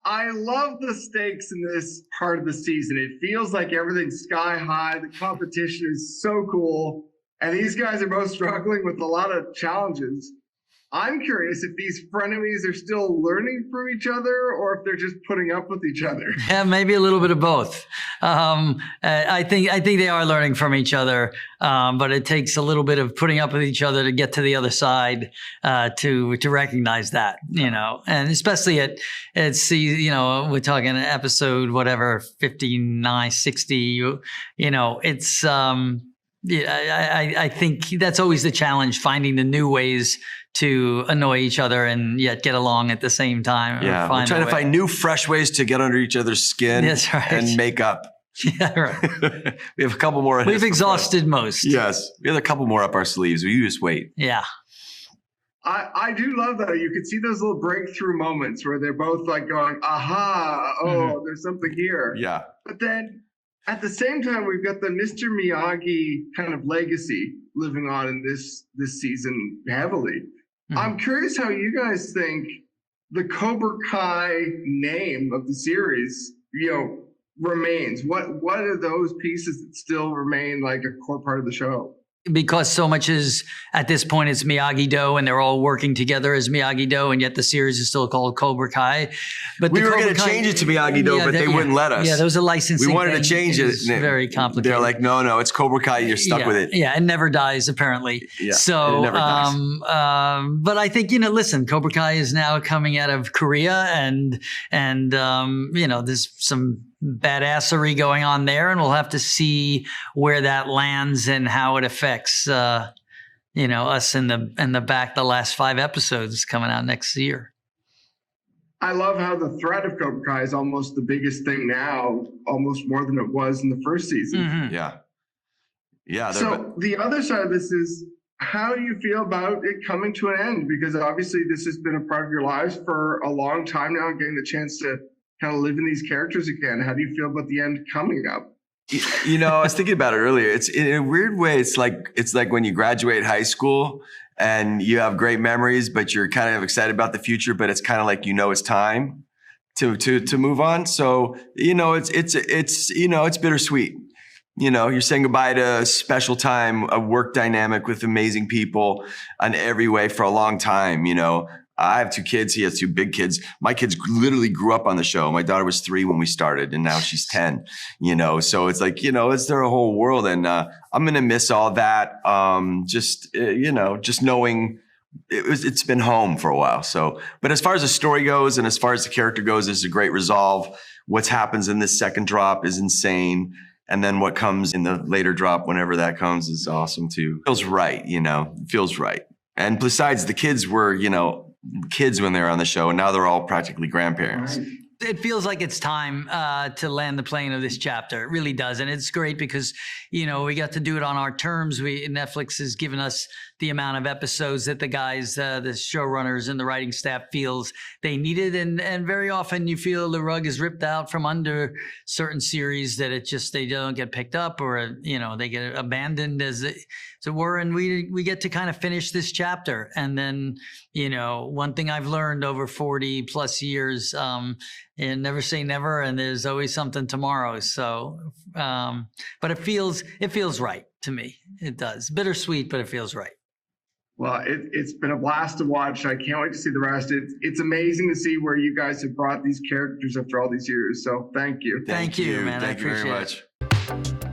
I love the stakes in this part of the season. It feels like everything's sky high. The competition is so cool. And these guys are both struggling with a lot of challenges. I'm curious if these frenemies are still learning from each other or if they're just putting up with each other. Yeah, maybe a little bit of both. I think they are learning from each other, but it takes a little bit of putting up with each other to get to the other side to recognize that, and especially we're talking episode whatever 59, 60, it's. I think that's always the challenge, finding the new ways to annoy each other and yet get along at the same time. Yeah, we're trying to find new, fresh ways to get under each other's skin. That's right. And make up. Yeah, right. We have a couple more. We've exhausted most. Yes, we have a couple more up our sleeves. You just wait. Yeah. I do love that. You could see those little breakthrough moments where they're both like going, aha, there's something here. Yeah. But then at the same time, we've got the Mr. Miyagi kind of legacy living on in this season heavily. Mm-hmm. I'm curious how you guys think the Cobra Kai name of the series, remains. What are those pieces that still remain like a core part of the show? Because so much is, at this point, it's Miyagi-Do and they're all working together as Miyagi-Do, and yet the series is still called Cobra Kai. But we were going to change it to Miyagi-Do, but they wouldn't let us. Yeah, there was a licensing. We wanted to change it. It's very complicated. They're like, no, it's Cobra Kai. You're stuck with it. Yeah, it never dies, apparently. Yeah, so, it never dies. But I think, listen, Cobra Kai is now coming out of Korea and there's some badassery going on there, and we'll have to see where that lands and how it affects us in the last 5 episodes coming out next year. I love how the threat of Cobra Kai is almost the biggest thing now, almost more than it was in the first season. Mm-hmm. Yeah. So the other side of this is, how do you feel about it coming to an end? Because obviously this has been a part of your lives for a long time now, getting the chance to kind of live in these characters again. How do you feel about the end coming up? I was thinking about it earlier. It's in a weird way. It's like when you graduate high school and you have great memories, but you're kind of excited about the future. But it's kind of like it's time to move on. So it's bittersweet. You're saying goodbye to a special time, a work dynamic with amazing people in every way for a long time. I have 2 kids. He has 2 big kids. My kids literally grew up on the show. My daughter was 3 when we started, and now she's 10, so it's like, it's their whole world. And I'm going to miss all that. Just knowing it's been home for a while. So, but as far as the story goes and as far as the character goes, there's a great resolve. What happens in this second drop is insane. And then what comes in the later drop, whenever that comes, is awesome too. Feels right, feels right. And besides, the kids were, kids when they were on the show, and now they're all practically grandparents. Right. It feels like it's time to land the plane of this chapter. It really does. And it's great because, we got to do it on our terms. Netflix has given us the amount of episodes that the guys, the showrunners and the writing staff feels they needed. And very often you feel the rug is ripped out from under certain series that they don't get picked up or, they get abandoned as it were. And we get to kind of finish this chapter. And then, one thing I've learned over 40 plus years, and never say never, and there's always something tomorrow. So, but it feels right to me. It does. Bittersweet, but it feels right. Well, it's been a blast to watch. I can't wait to see the rest. It's amazing to see where you guys have brought these characters after all these years. So thank you. Thank you, man. Thank you very much. It.